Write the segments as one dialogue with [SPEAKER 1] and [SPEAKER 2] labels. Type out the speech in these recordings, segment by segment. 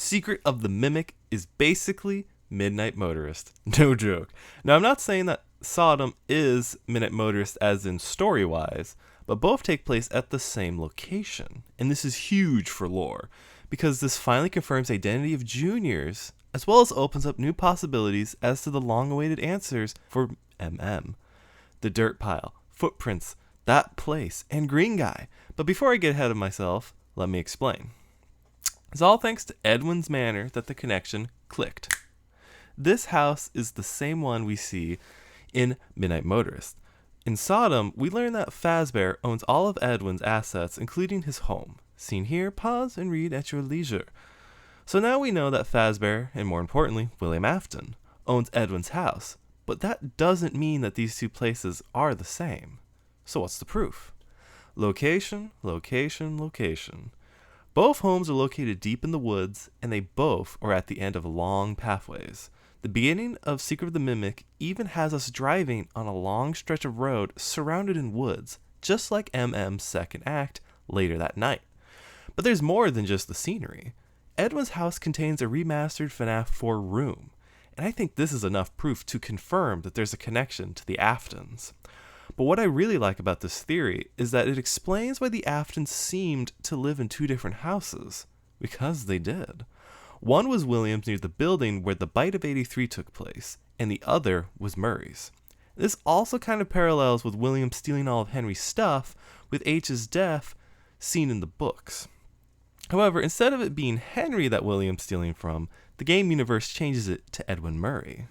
[SPEAKER 1] Secret of the Mimic is basically Midnight Motorist. No joke. Now, I'm not saying that SOTM is Midnight Motorist as in story-wise, but both take place at the same location. And this is huge for lore, because this finally confirms the identity of juniors, as well as opens up new possibilities as to the long-awaited answers for MM. The dirt pile, footprints, that place, and Green Guy. But before I get ahead of myself, let me explain. It's all thanks to Edwin's manner that the connection clicked. This house is the same one we see in Midnight Motorist. In SOTM, we learn that Fazbear owns all of Edwin's assets, including his home. Seen here, pause and read at your leisure. So now we know that Fazbear, and more importantly, William Afton, owns Edwin's house. But that doesn't mean that these two places are the same. So what's the proof? Location, location, location. Both homes are located deep in the woods, and they both are at the end of long pathways. The beginning of Secret of the Mimic even has us driving on a long stretch of road surrounded in woods, just like MM's second act later that night. But there's more than just the scenery. Edwin's house contains a remastered FNAF 4 room, and I think this is enough proof to confirm that there's a connection to the Aftons. But what I really like about this theory is that it explains why the Aftons seemed to live in two different houses, because they did. One was William's near the building where the Bite of 83 took place, and the other was Murray's. This also kind of parallels with William stealing all of Henry's stuff, with H's death seen in the books. However, instead of it being Henry that William's stealing from, the game universe changes it to Edwin Murray.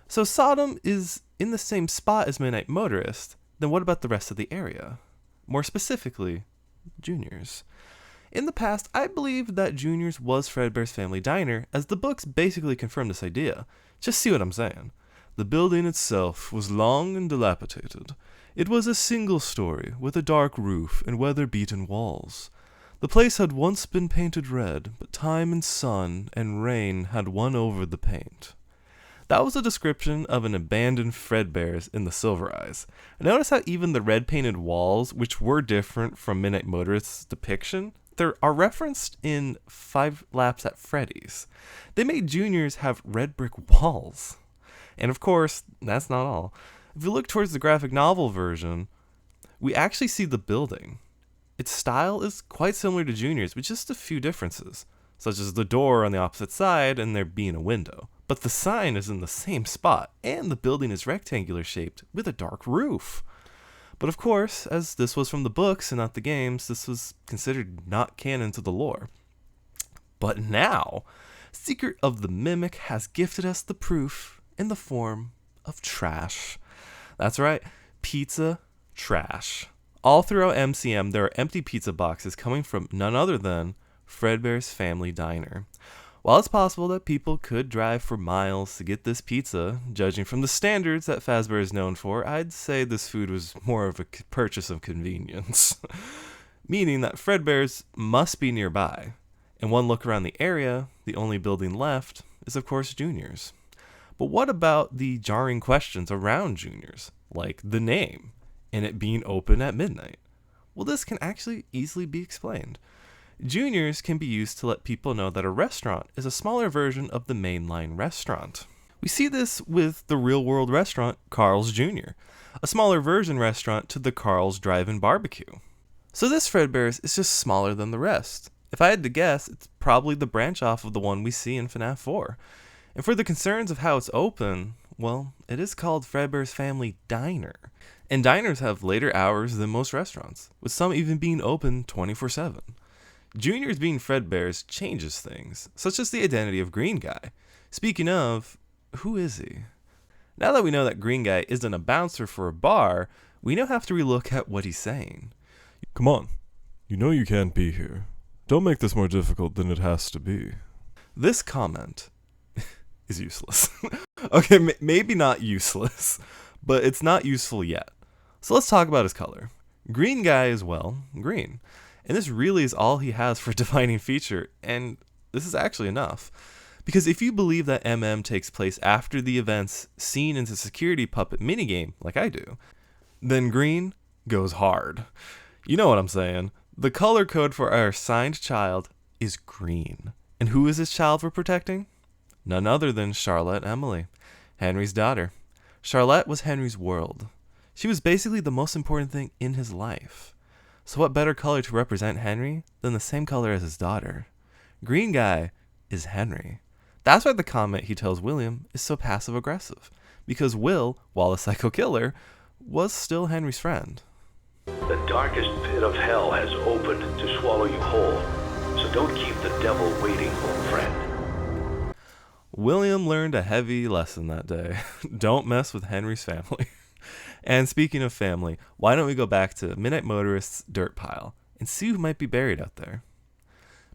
[SPEAKER 1] So SOTM is in the same spot as Midnight Motorist, then what about the rest of the area? More specifically, Junior's. In the past, I believed that Junior's was Fredbear's family diner, as the books basically confirm this idea. Just see what I'm saying. The building itself was long and dilapidated. It was a single story, with a dark roof and weather-beaten walls. The place had once been painted red, but time and sun and rain had won over the paint. That was a description of an abandoned Fredbear's in the Silver Eyes. Notice how even the red-painted walls, which were different from Midnight Motorist's depiction, they are referenced in 5 Laps at Freddy's. They made Juniors have red brick walls. And of course, that's not all. If you look towards the graphic novel version, we actually see the building. Its style is quite similar to Junior's, with just a few differences, such as the door on the opposite side and there being a window. But the sign is in the same spot, and the building is rectangular shaped with a dark roof. But of course, as this was from the books and not the games, this was considered not canon to the lore. But now, Secret of the Mimic has gifted us the proof in the form of trash. That's right, pizza trash. All throughout MCM, there are empty pizza boxes coming from none other than Fredbear's family diner. While it's possible that people could drive for miles to get this pizza, judging from the standards that Fazbear is known for, I'd say this food was more of a purchase of convenience. Meaning that Fredbear's must be nearby, and one look around the area, the only building left is of course Junior's. But what about the jarring questions around Junior's, like the name, and it being open at midnight? Well, this can actually easily be explained. Juniors can be used to let people know that a restaurant is a smaller version of the mainline restaurant. We see this with the real-world restaurant, Carl's Jr., a smaller version restaurant to the Carl's Drive-In Barbecue. So this Fredbear's is just smaller than the rest. If I had to guess, it's probably the branch off of the one we see in FNAF 4. And for the concerns of how it's open, well, it is called Fredbear's Family Diner. And diners have later hours than most restaurants, with some even being open 24/7. Junior's being Fredbear's changes things, such as the identity of Green Guy. Speaking of, who is he? Now that we know that Green Guy isn't a bouncer for a bar, we now have to relook at what he's saying.
[SPEAKER 2] Come on, you know you can't be here. Don't make this more difficult than it has to be.
[SPEAKER 1] This comment is useless. Okay, maybe not useless, but it's not useful yet. So let's talk about his color. Green Guy is, well, green. And this really is all he has for a defining feature, and this is actually enough. Because if you believe that MM takes place after the events seen in the security puppet minigame, like I do, then green goes hard. You know what I'm saying. The color code for our assigned child is green. And And who is this child we're protecting? None other than Charlotte Emily, Henry's daughter. Charlotte was Henry's world. She was basically the most important thing in his life. So what better color to represent Henry than the same color as his daughter? Green guy is Henry. That's why the comment he tells William is so passive-aggressive, because Will, while a psycho killer, was still Henry's friend.
[SPEAKER 3] The darkest pit of hell has opened to swallow you whole, so don't keep the devil waiting, old friend.
[SPEAKER 1] William learned a heavy lesson that day. Don't mess with Henry's family. And speaking of family, why don't we go back to Midnight Motorist's dirt pile and see who might be buried out there?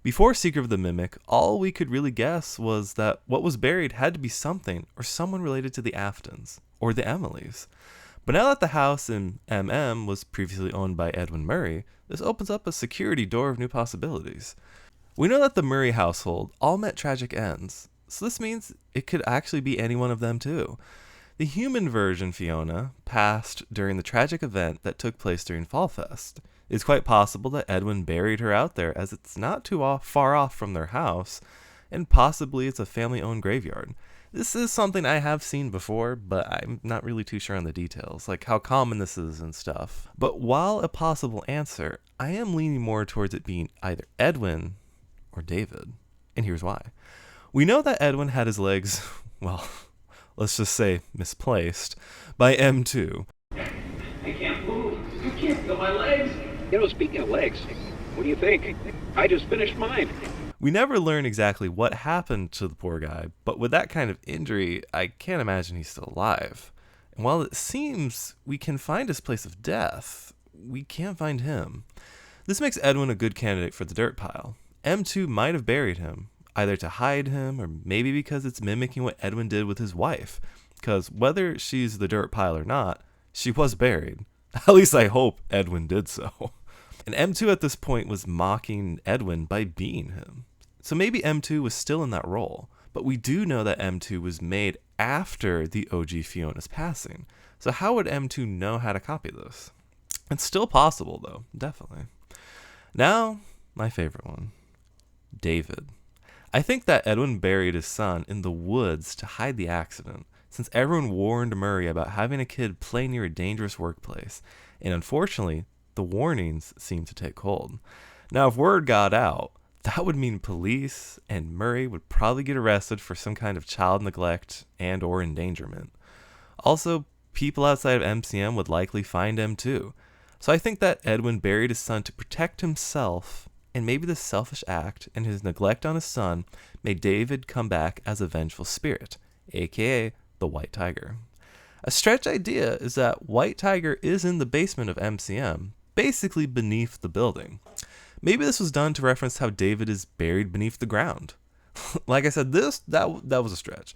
[SPEAKER 1] Before Secret of the Mimic, all we could really guess was that what was buried had to be something or someone related to the Aftons or the Emilys. But now that the house in MM was previously owned by Edwin Murray, this opens up a security door of new possibilities. We know that the Murray household all met tragic ends, so this means it could actually be any one of them too. The human version, Fiona, passed during the tragic event that took place during Fall Fest. It's quite possible that Edwin buried her out there, as it's not too far off from their house, and possibly it's a family-owned graveyard. This is something I have seen before, but I'm not really too sure on the details, like how common this is and stuff. But while a possible answer, I am leaning more towards it being either Edwin or David, and here's why. We know that Edwin had his legs, well, let's just say misplaced, by M2.
[SPEAKER 4] I can't move. I can't feel my legs. Speaking of legs, what do you think? I just finished mine.
[SPEAKER 1] We never learn exactly what happened to the poor guy, but with that kind of injury, I can't imagine he's still alive. And while it seems we can find his place of death, we can't find him. This makes Edwin a good candidate for the dirt pile. M2 might have buried him, either to hide him or maybe because it's mimicking what Edwin did with his wife. Because whether she's the dirt pile or not, she was buried. At least I hope Edwin did so. And M2 at this point was mocking Edwin by being him. So maybe M2 was still in that role, but we do know that M2 was made after the OG Fiona's passing. So how would M2 know how to copy this? It's still possible though, definitely. Now, my favorite one, David. I think that Edwin buried his son in the woods to hide the accident, since everyone warned Murray about having a kid play near a dangerous workplace, and unfortunately, the warnings seemed to take hold. Now, if word got out, that would mean police and Murray would probably get arrested for some kind of child neglect and or endangerment. Also, people outside of MCM would likely find him too. So I think that Edwin buried his son to protect himself, and maybe this selfish act and his neglect on his son made David come back as a vengeful spirit, aka the White Tiger. A stretch idea is that White Tiger is in the basement of MCM, basically beneath the building. Maybe this was done to reference how David is buried beneath the ground. Like I said, that was a stretch,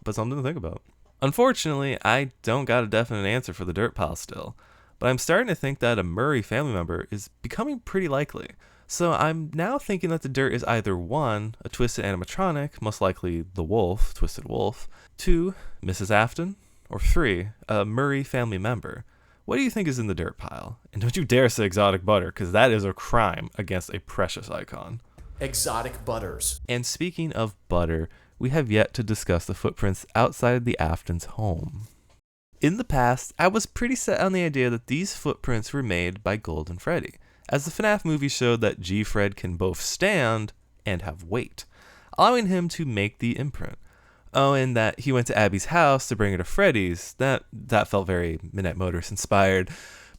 [SPEAKER 1] but something to think about. Unfortunately, I don't got a definite answer for the dirt pile still, but I'm starting to think that a Murray family member is becoming pretty likely. So I'm now thinking that the dirt is either 1, a twisted animatronic, most likely the wolf, Twisted Wolf, 2, Mrs. Afton, or 3, a Murray family member. What do you think is in the dirt pile? And don't you dare say exotic butter, because that is a crime against a precious icon.
[SPEAKER 5] Exotic butters.
[SPEAKER 1] And speaking of butter, we have yet to discuss the footprints outside the Aftons' home. In the past, I was pretty set on the idea that these footprints were made by Golden Freddy, as the FNAF movie showed that G-Fred can both stand and have weight, allowing him to make the imprint. Oh, and that he went to Abby's house to bring her to Freddy's. That felt very Midnight Motorist inspired.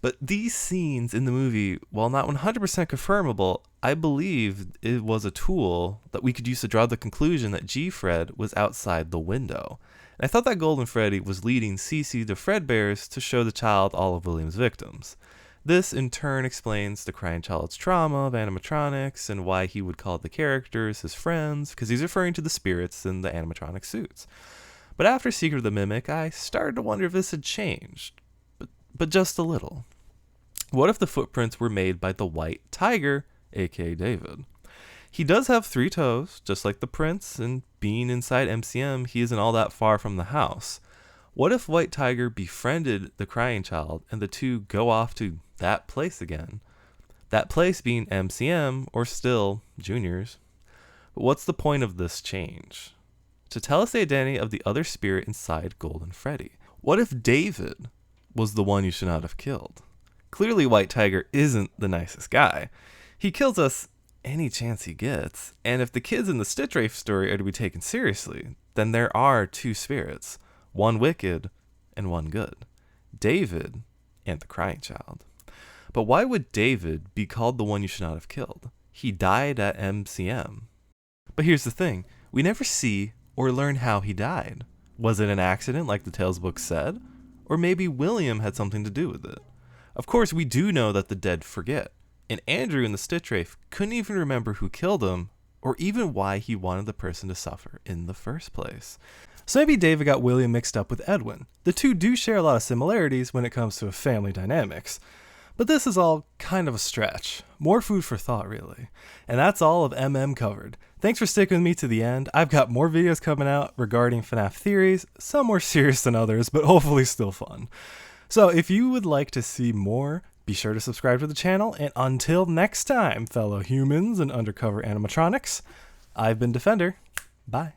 [SPEAKER 1] But these scenes in the movie, while not 100% confirmable, I believe it was a tool that we could use to draw the conclusion that G-Fred was outside the window. And I thought that Golden Freddy was leading Cece to Fredbear's to show the child all of William's victims. This, in turn, explains the crying child's trauma of animatronics and why he would call the characters his friends, because he's referring to the spirits in the animatronic suits. But after Secret of the Mimic, I started to wonder if this had changed, but just a little. What if the footprints were made by the White Tiger, aka David? He does have 3 toes, just like the prince, and being inside MCM, he isn't all that far from the house. What if White Tiger befriended the crying child and the two go off to that place again? That place being MCM, or still Junior's. But what's the point of this change? To tell us the identity of the other spirit inside Golden Freddy. What if David was the one you should not have killed? Clearly White Tiger isn't the nicest guy. He kills us any chance he gets, and if the kids in the Stitch Wraith story are to be taken seriously, then there are two spirits, one wicked and one good. David and the crying child. But why would David be called the one you should not have killed? He died at MCM. But here's the thing, we never see or learn how he died. Was it an accident like the Tales book said? Or maybe William had something to do with it? Of course, we do know that the dead forget, and Andrew in the Stitch Wraith couldn't even remember who killed him, or even why he wanted the person to suffer in the first place. So maybe David got William mixed up with Edwin. The two do share a lot of similarities when it comes to family dynamics. But this is all kind of a stretch. More food for thought, really. And that's all of MM covered. Thanks for sticking with me to the end. I've got more videos coming out regarding FNAF theories, some more serious than others, but hopefully still fun. So if you would like to see more, be sure to subscribe to the channel, and until next time, fellow humans and undercover animatronics, I've been Defender. Bye.